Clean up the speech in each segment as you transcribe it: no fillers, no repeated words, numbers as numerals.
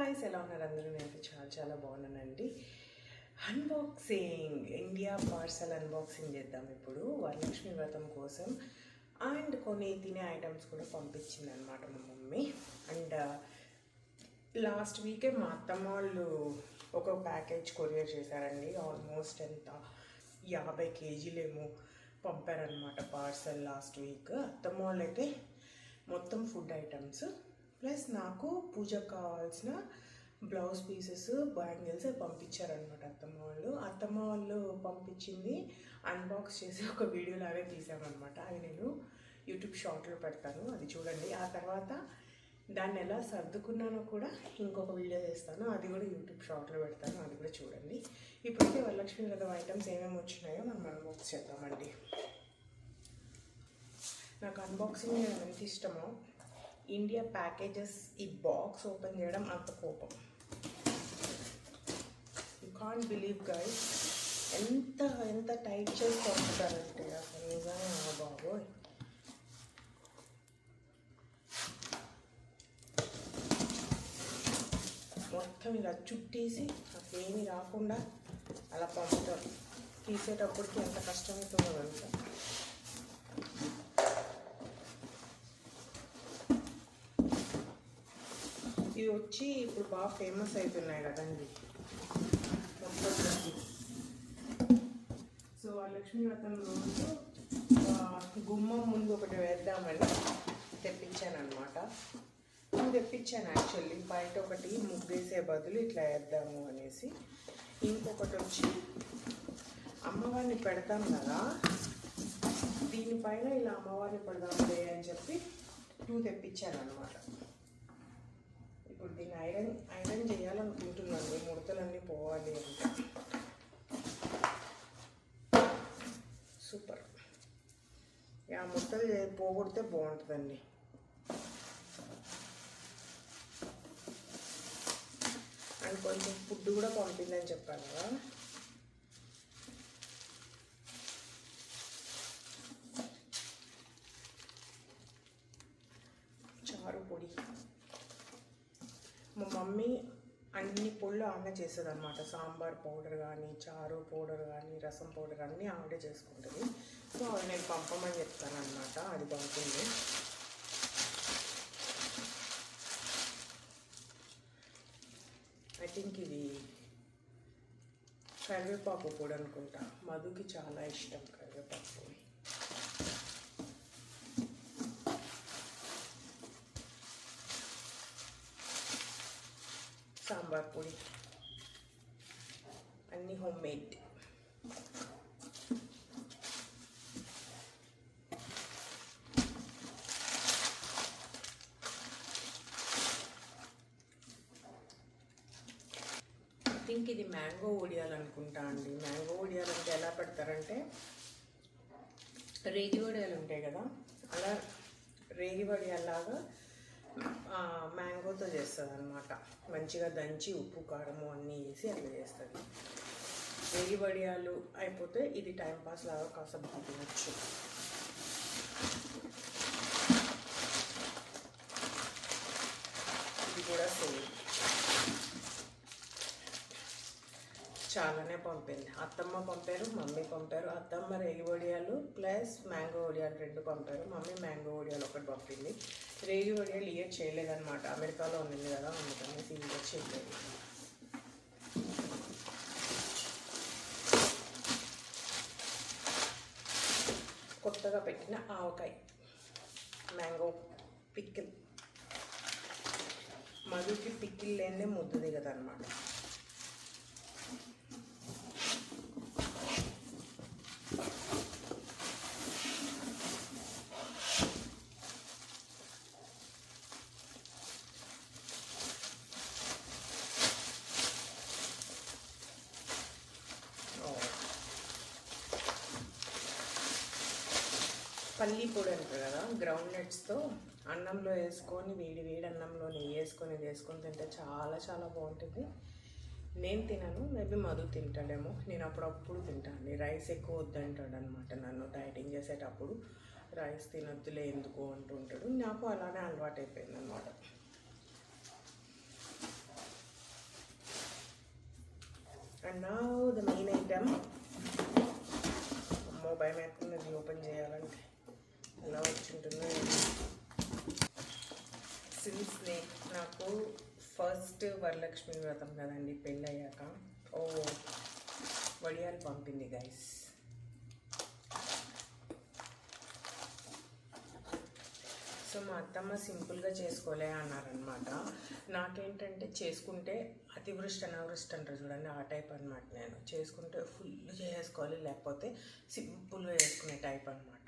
Guys, ఎలా ఉన్నారు అందరూ? నేనైతే చాలా బాగున్నానండి. అన్బాక్సింగ్ ఇండియా పార్సల్ అన్బాక్సింగ్ చేద్దాం ఇప్పుడు. వరలక్ష్మి వ్రతం కోసం అండ్ కొన్ని తినే ఐటమ్స్ కూడా పంపించింది అనమాట మా మమ్మీ. అండ్ లాస్ట్ వీకే మా అత్తమ్మ వాళ్ళు ఒక ప్యాకేజ్ కొరియర్ చేశారండి. ఆల్మోస్ట్ ఎంత 50 కేజీలేమో పంపారనమాట పార్సల్ లాస్ట్ వీక్. అత్తమ్మ వాళ్ళు అయితే మొత్తం ఫుడ్ ఐటమ్స్ ప్లస్ నాకు పూజకు కావాల్సిన బ్లౌజ్ పీసెస్, బ్యాంగిల్స్ పంపించారనమాట అత్తమ్మ వాళ్ళు పంపించింది అన్బాక్స్ చేసి ఒక వీడియో లాగే తీసామన్నమాట. అది నేను యూట్యూబ్ షార్ట్లో పెడతాను, అది చూడండి. ఆ తర్వాత దాన్ని ఎలా సర్దుకున్నానో కూడా ఇంకొక వీడియో చేస్తాను, అది కూడా యూట్యూబ్ షార్ట్లో పెడతాను, అది కూడా చూడండి. ఇప్పటికే వరలక్ష్మి వ్రతం ఐటమ్స్ ఏమేమి వచ్చినాయో మనం అన్బాక్స్ చేద్దామండి. నాకు అన్బాక్సింగ్ ఎంత ఇష్టమో, ఇండియా ప్యాకేజెస్ ఈ బాక్స్ ఓపెన్ చేయడం అంత కోపం. యూ కాంట్ బిలీవ్ గైస్, ఎంత టైట్ చేసి పంపుతారంటే అసలు నిజంగా బాబోయ్. మొత్తం ఇలా చుట్టేసి అసలు ఏమీ రాకుండా అలా పంపుతారు. తీసేటప్పటికి ఎంత కష్టమవుతుందో తెలుసా. ఇవి వచ్చి ఇప్పుడు బాగా ఫేమస్ అవుతున్నాయి కదండి మొత్తం. సో వరలక్ష్మి వ్రతం రోజు గుమ్మం ముందు ఒకటి వేద్దామని తెప్పించాను అనమాట. తెప్పించాను యాక్చువల్లీ, బయట ఒకటి ముగ్గేసే బదులు ఇట్లా వేద్దాము అనేసి. ఇంకొకటి వచ్చి అమ్మవారిని పెడతాం కదా, దీనిపైన ఇలా అమ్మవారిని పెడదాంలే అని చెప్పి 2 తెప్పించాను అనమాట. ఇప్పుడు దీన్ని ఐరన్ చేయాలనుకుంటున్నాను, ముడతలన్నీ పోవాలి అంటే. సూపర్. ఆ ముడతలు పోగొడితే బాగుంటుందండి. అండ్ కొంచెం ఫుడ్ కూడా పంపిందని చెప్పాను కదా. చారు పొడి మా మమ్మీ అన్ని పొళ్ళు ఆమె చేస్తుంది అనమాట. సాంబార్ పౌడర్ కానీ, చారు పౌడర్ కానీ, రసం పౌడర్ అన్నీ ఆవిడే చేసుకుంటుంది. సో అది నేను పంపమని చెప్తాను అనమాట, అది పంపింది. ఐ థింక్ ఇది కరివేపాకు పొడి అనుకుంటా, మధుకి చాలా ఇష్టం కరివేపాకు పొడి. సాంబార్ పొడి అన్నీ హోమ్ మేడ్. ఐ థింక్ ఇది మ్యాంగో వడియాలనుకుంటా అండి. మ్యాంగో వడియాలు అంటే ఎలా పెడతారంటే, రేగి వడియాలు ఉంటాయి కదా, అలా రేగి వడియాలాగా మ్యాంగోతో చేస్తుంది అనమాట. మంచిగా దంచి ఉప్పు కారము అన్నీ వేసి అట్లా చేస్తుంది. రేగి వడియాలు అయిపోతే ఇది టైంపాస్ లాగా కాసేపు తినచ్చు. ఇది కూడా సేమ్ చాలానే పంపింది. అత్తమ్మ పంపారు, మమ్మీ పంపారు. అత్తమ్మ రేగి వడియాలు ప్లస్ మ్యాంగో వడియాలు 2 పంపారు. మమ్మీ మ్యాంగో వడియాలు ఒకటి పంపింది. రేగి వడియాలు ఇయర్ చేయలేదన్నమాట, అమెరికాలో ఉండింది కదా, అందుకనేసి ఇయర్ చేయలేదు. కొత్తగా పెట్టిన ఆవకాయ, మ్యాంగో పిక్కిల్. మధుకి పిక్కిల్ లేనిదే ముద్దు దిగదన్నమాట. పల్లీ పొడి అంటారు కదా, గ్రౌండ్నట్స్తో అన్నంలో వేసుకొని వేడి అన్నంలో నెయ్యి వేసుకొని తింటే చాలా బాగుంటుంది. నేను తినను, మేబీ మధు తింటాడేమో. నేను అప్పుడప్పుడు తింటాను. రైస్ ఎక్కువ వద్దంటాడు అనమాట నన్ను. డైటింగ్ చేసేటప్పుడు రైస్ తినొద్దులే ఎందుకు అంటుంటాడు. నాకు అలానే అలవాటు అయిపోయింది అనమాట. And now the main item. అమ్మో భయం అవుతుంది ఓపెన్ చేయాలంటే, ఎలా వచ్చింటుందో. సిన్స్ నాకు ఫస్ట్ వరలక్ష్మి వ్రతం కదండి పెళ్ళయ్యాక. ఓ వడియాలు పంపింది గైస్. సో మా అత్తమ్మ సింపుల్గా చేసుకోలే అన్నారనమాట. నాకేంటంటే చేసుకుంటే అతివృష్టి అనావృష్టి అంటారు చూడండి, ఆ టైప్ అనమాట. నేను చేసుకుంటే ఫుల్ చేసుకోవాలి, లేకపోతే సింపుల్గా చేసుకునే టైప్ అనమాట.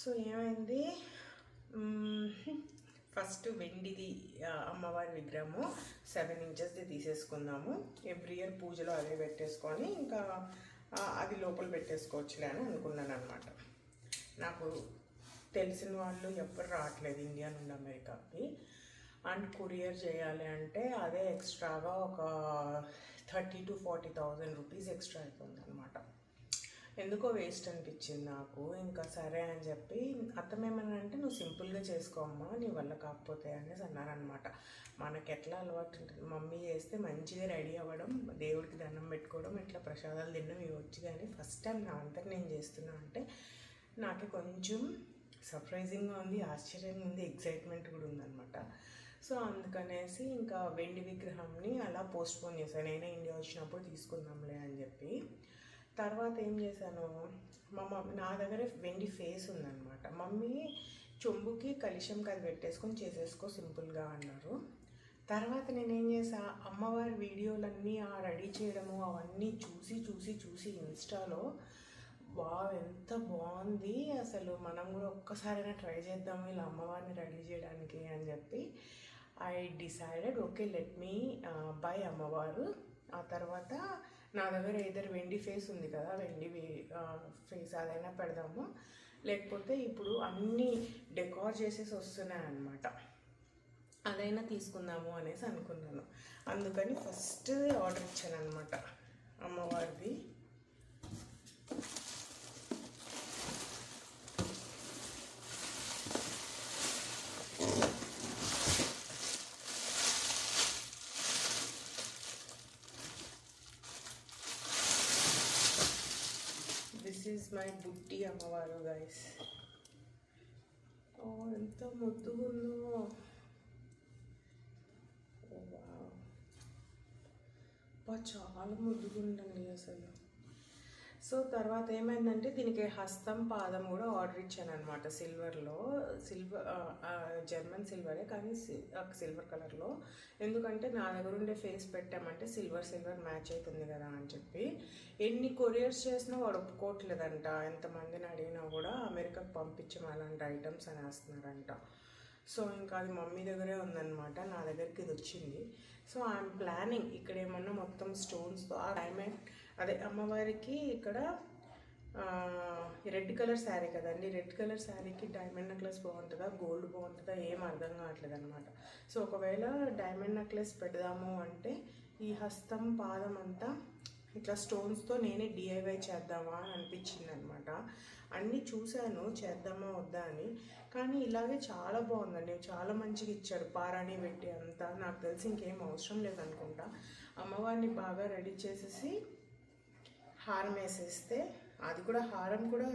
సో ఏమైంది, ఫస్ట్ వెండిది అమ్మవారి విగ్రహము 7 ఇంచెస్ది తీసేసుకుందాము. ఎవ్రీ ఇయర్ పూజలో అదే పెట్టేసుకొని ఇంకా అది లోపల పెట్టేసుకోవచ్చులే అని అనుకున్నాను అనమాట. నాకు తెలిసిన వాళ్ళు ఎవ్వరు రావట్లేదు ఇండియా నుండి అమెరికాకి. అండ్ కొరియర్ చేయాలి అంటే అదే ఎక్స్ట్రాగా ఒక 30,000 to 40,000 రూపీస్ ఎక్స్ట్రా అయిపోతుంది అనమాట. ఎందుకో వేస్ట్ అనిపించింది నాకు. ఇంకా సరే అని చెప్పి అత్తమేమన్నా అంటే నువ్వు సింపుల్గా చేసుకోమ్మా, నీ వల్ల కాకపోతే అనేసి అన్నారనమాట. మనకి ఎట్లా అలవాటు ఉంటుంది, మమ్మీ చేస్తే మంచిగా రెడీ అవ్వడం, దేవుడికి దండం పెట్టుకోవడం, ఇట్లా ప్రసాదాలు తినడం ఇవి వచ్చి. కానీ ఫస్ట్ టైం నా అంతకు నేను చేస్తున్నా అంటే నాకు కొంచెం సర్ప్రైజింగ్గా ఉంది, ఆశ్చర్యంగా ఉంది, ఎగ్జైట్మెంట్ కూడా ఉందన్నమాట. సో అందుకనేసి ఇంకా వెండి విగ్రహంని అలా పోస్ట్పోన్ చేశాను. నేనే ఇండియా వచ్చినప్పుడు తీసుకుందాంలే అని చెప్పి. తర్వాత ఏం చేశాను, నా దగ్గర వెండి ఫేస్ ఉందన్నమాట. మమ్మీ చెంబుకి కలిశంకి అది పెట్టేసుకొని చేసేసుకో సింపుల్గా అన్నారు. తర్వాత నేనేం చేసా, అమ్మవారి వీడియోలన్నీ రెడీ చేయడము అవన్నీ చూసి ఇన్స్టాలో ఎంత బాగుంది అసలు, మనం కూడా ఒక్కసారైనా ట్రై చేద్దాము ఇలా అమ్మవారిని రెడీ చేయడానికి అని చెప్పి I decided okay let me by అమ్మవారు. ఆ తర్వాత నా దగ్గర ఏదైనా వెండి ఫేస్ ఉంది కదా, వెండి ఫేస్ అదైనా పెడదాము, లేకపోతే ఇప్పుడు అన్నీ డెకార్ చేసేసి వస్తున్నాయి అన్నమాట, అదైనా తీసుకుందాము అనేసి అనుకున్నాను. అందుకని ఫస్ట్ ఆర్డర్ ఇచ్చాను అనమాట అమ్మవారిది. దిస్ ఈజ్ మై బుట్టి అమ్మవారు గైస్. ఓ ఎంత ముద్దుగుందో, చాలా ముద్దుగుందండి అసలు. సో తర్వాత ఏమైందంటే దీనికి హస్తం పాదం కూడా ఆర్డర్ ఇచ్చాను అనమాట సిల్వర్లో. జర్మన్ సిల్వరే కానీ సిల్వర్ కలర్లో. ఎందుకంటే నా దగ్గర ఉండే ఫేస్ పెట్టామంటే సిల్వర్ మ్యాచ్ అవుతుంది కదా అని చెప్పి. ఎన్ని కొరియర్స్ చేసినా వాడు ఒప్పుకోవట్లేదంట. ఎంతమందిని అడిగినా కూడా అమెరికాకు పంపించాము అలాంటి ఐటమ్స్ అని వేస్తున్నారంట. సో ఇంకా అది మమ్మీ దగ్గరే ఉందన్నమాట, నా దగ్గరికి ఇది వచ్చింది. సో ఐఎమ్ ప్లానింగ్ ఇక్కడ ఏమన్నా మొత్తం స్టోన్స్తో ఆ డైమండ్ అదే అమ్మవారికి ఇక్కడ రెడ్ కలర్ శారీ కదండి, రెడ్ కలర్ శారీకి డైమండ్ నెక్లెస్ బాగుంటుందా గోల్డ్ బాగుంటుందా ఏం అర్థం కావట్లేదు అనమాట. సో ఒకవేళ డైమండ్ నెక్లెస్ పెడదాము అంటే ఈ హస్తం పాదం అంతా ఇట్లా స్టోన్స్తో నేనే డిఐవై చేద్దామా అని అనిపించింది అనమాట. అన్నీ చూశాను చేద్దామా వద్దా అని, కానీ ఇలాగే చాలా బాగుందండి, చాలా మంచిగా ఇచ్చారు. పారాణి పెట్టి అంతా, నాకు తెలిసి ఇంకేం అవసరం లేదనుకుంటా. అమ్మవారిని బాగా రెడీ చేసేసి హారం వేసేస్తే, అది కూడా హారం కూడా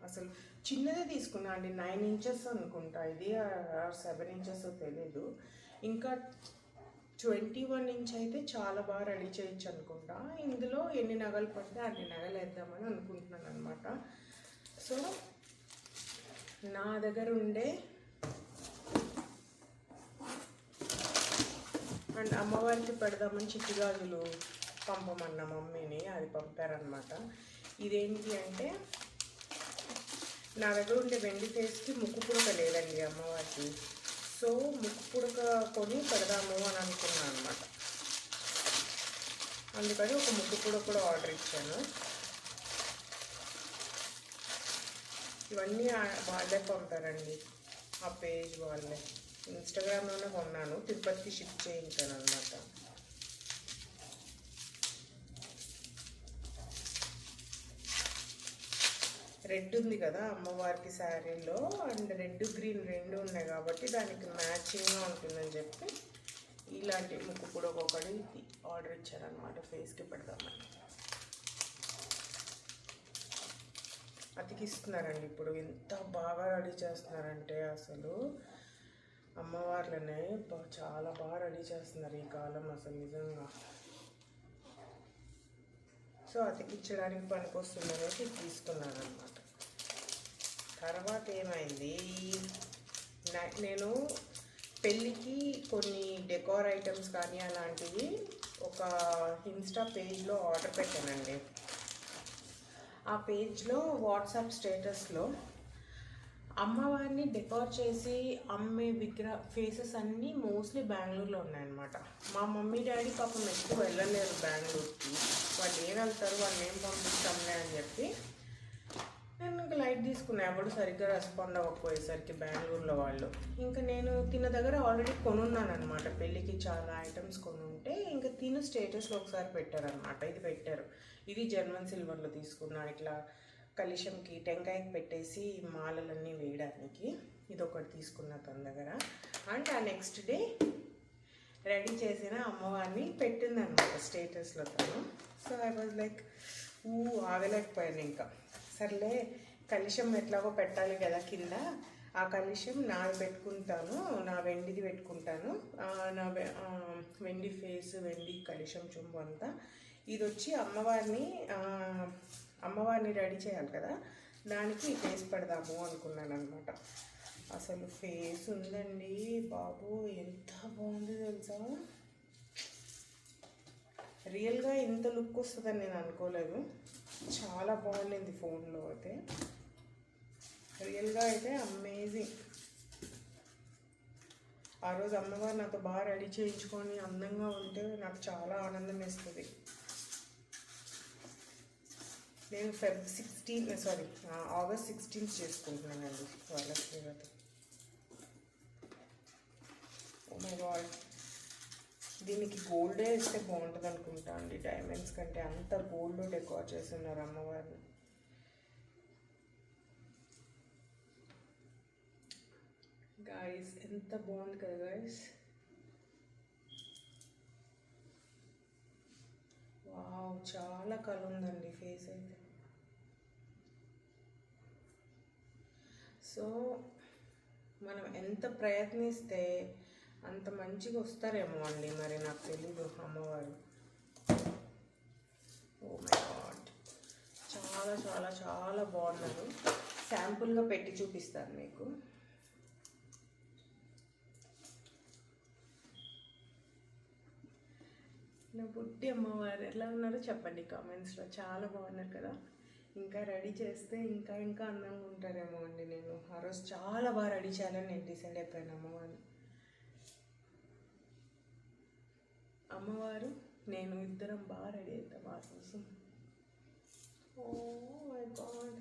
అసలు చిన్నదే తీసుకున్నా అండి, 9 ఇంచెస్ అనుకుంటా ఇది, 7 ఇంచెస్ తెలీదు. ఇంకా 21 ఇంచ్ అయితే చాలా బాగా రెడీ చేయొచ్చు అనుకుంటా. ఇందులో ఎన్ని నగలు పడితే అన్ని నగలు వేద్దామని అనుకుంటున్నాను అనమాట. సో నా దగ్గర ఉండే అండ్ అమ్మవారికి పెడదామని చిట్టి గాజులు పంపమన్న మమ్మీని, అది పంపారనమాట. ఇదేంటి అంటే నా దగ్గర ఉండే వెండి ఫేస్కి ముక్కు పుడక లేదండి అమ్మవారికి. సో ముక్కు పుడక కొని పెడదాము అని అనుకున్నాను అనమాట. అందుకని ఒక ముక్కు పుడక కూడా ఆర్డర్ ఇచ్చాను. ఇవన్నీ వాళ్ళే పంపారండి, ఆ పేజ్ వాళ్ళే. ఇన్స్టాగ్రామ్లోనే కొన్నాను, తిరుపతికి షిఫ్ట్ చేయించాను అనమాట. రెడ్ ఉంది కదా అమ్మవారికి శారీలో, అండ్ రెడ్ గ్రీన్ రెండు ఉన్నాయి కాబట్టి దానికి మ్యాచింగ్గా ఉంటుందని చెప్పి ఇలాంటి ముక్కు కూడా ఒక్కొక్కటి ఆర్డర్ ఇచ్చారనమాట, ఫేస్కి పెడదామని. అతికిస్తున్నారండి ఇప్పుడు, ఎంత బాగా రెడీ చేస్తున్నారంటే అసలు అమ్మవార్లనే చాలా బాగా రెడీ చేస్తున్నారు ఈ కాలం అసలు నిజంగా. సో అతికించడానికి పనికొస్తుందనేసి తీసుకున్నాను అనమాట. తర్వాత ఏమైంది, నేను పెళ్ళికి కొన్ని డెకోర్ ఐటమ్స్ కానీ అలాంటివి ఒక ఇన్స్టా పేజ్లో ఆర్డర్ పెట్టానండి. ఆ పేజ్లో వాట్సాప్ స్టేటస్లో అమ్మవారిని డెకోర్ చేసి అమ్మే ఫేసెస్ అన్నీ మోస్ట్లీ బెంగళూరులో ఉన్నాయన్నమాట. మా మమ్మీ డాడీ పాపం ఎక్కువ వెళ్ళలేరు బెంగళూరుకి, వాళ్ళు ఏం వెళ్తారు, వాళ్ళు ఏం పంపిస్తాంలే అని చెప్పి నేను ఇంకా లైట్ తీసుకున్నా. ఎవరు సరిగ్గా రెస్పాండ్ అవ్వకపోయేసరికి బెంగళూరులో వాళ్ళు, ఇంకా నేను తిన దగ్గర ఆల్రెడీ కొనున్నాను అనమాట. పెళ్ళికి చాలా ఐటమ్స్ కొనుంటే ఇంకా తిను స్టేటస్లో ఒకసారి పెట్టారనమాట. ఇది పెట్టారు, ఇది జర్మన్ సిల్వర్లో తీసుకున్నా, ఇట్లా కలిశంకి టెంకాయకి పెట్టేసి మాలలన్నీ వేయడానికి ఇది ఒకటి తీసుకున్న తన దగ్గర. అండ్ ఆ నెక్స్ట్ డే రెడీ చేసిన అమ్మవారిని పెట్టిందనమాట స్టేటస్లో తను. సో ఐ వాజ్ లైక్ ఆగలేకపోయాను ఇంకా. సర్లే కలుషం ఎట్లాగో పెట్టాలి కదా కింద, ఆ కలుషం నాది పెట్టుకుంటాను, నా వెండిది పెట్టుకుంటాను, నా వెండి ఫేస్, వెండి కలుషం చెంబు అంతా. ఇది వచ్చి అమ్మవారిని రెడీ చేయాలి కదా, దానికి ఫేస్ పెడదాము అనుకున్నాను అనమాట. అసలు ఫేస్ ఉందండి బాబు, ఎంత బాగుంది తెలుసా. రియల్గా ఇంత లుక్ వస్తుందని నేను అనుకోలేదు. చాలా బాగుండింది ఫోన్లో అయితే, రియల్గా అయితే అమేజింగ్. ఆ రోజు అమ్మవారు నాతో బాగా రెడీ చేయించుకొని అందంగా ఉంటే నాకు చాలా ఆనందం వేస్తుంది. నేను ఆగస్ట్ 16 చేసుకుంటున్నానండి వరలక్ష్మి వ్రతం. ఓ మై గాడ్, దీనికి గోల్డే ఇస్తే బాగుంటుంది అనుకుంటా అండి, డైమండ్స్ కంటే. అంత గోల్డ్ డెకోర్ చేస్తున్నారు అమ్మవారిని. గాయస్ ఎంత బాగుంది కదా గాయస్. వావ్, చాలా కళ ఉందండి ఫేస్ అయితే. సో మనం ఎంత ప్రయత్నిస్తే అంత మంచిగా వస్తారేమో అండి, మరి నాకు తెలీదు అమ్మవారు. ఓ మై గాడ్, చాలా చాలా చాలా బాగున్నారు. శాంపుల్గా పెట్టి చూపిస్తాను మీకు. నా బుట్టి అమ్మవారు ఎలా ఉన్నారో చెప్పండి కామెంట్స్లో. చాలా బాగున్నారు కదా. ఇంకా రెడీ చేస్తే ఇంకా ఇంకా అందంగా ఉంటారేమో అండి. నేను ఆ రోజు చాలా బాగా రెడీ చేయాలని నేను డిసైడ్ అయిపోయాను. అమ్మవారు నేను ఇద్దరం బాగా రెడీ అవుతాం ఆ రోజు. ఓ మై గాడ్,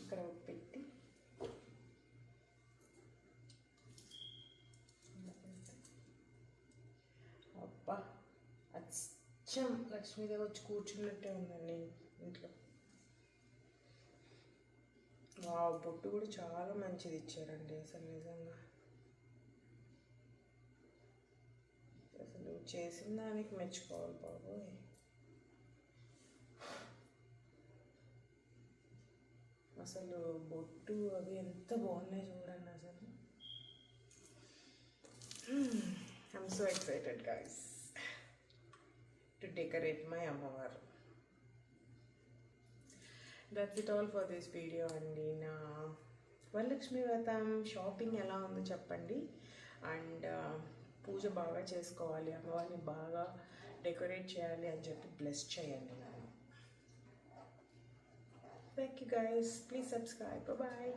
ఇక్కడ పెట్టి అబ్బా, అచ్చం లక్ష్మీదేవి వచ్చి కూర్చున్నట్టే ఉందండి ఇంట్లో. బొట్టు కూడా చాలా మంచిది ఇచ్చారండి అసలు నిజంగా. అసలు చేసిన దానికి మెచ్చుకోవాలి బాబోయ్. అసలు బొట్టు అవి ఎంత బాగున్నాయి చూడండి అసలు. I'm so excited guys to decorate my అమ్మవారు. That's it all for this video అండి. నా వరలక్ష్మి వ్రతం షాపింగ్ ఎలా ఉందో చెప్పండి. అండ్ పూజ బాగా చేసుకోవాలి, అమ్మవారిని బాగా డెకరేట్ చేయాలి అని చెప్పి బ్లెస్ చేయండి నన్ను. Thank you guys, please subscribe. Bye.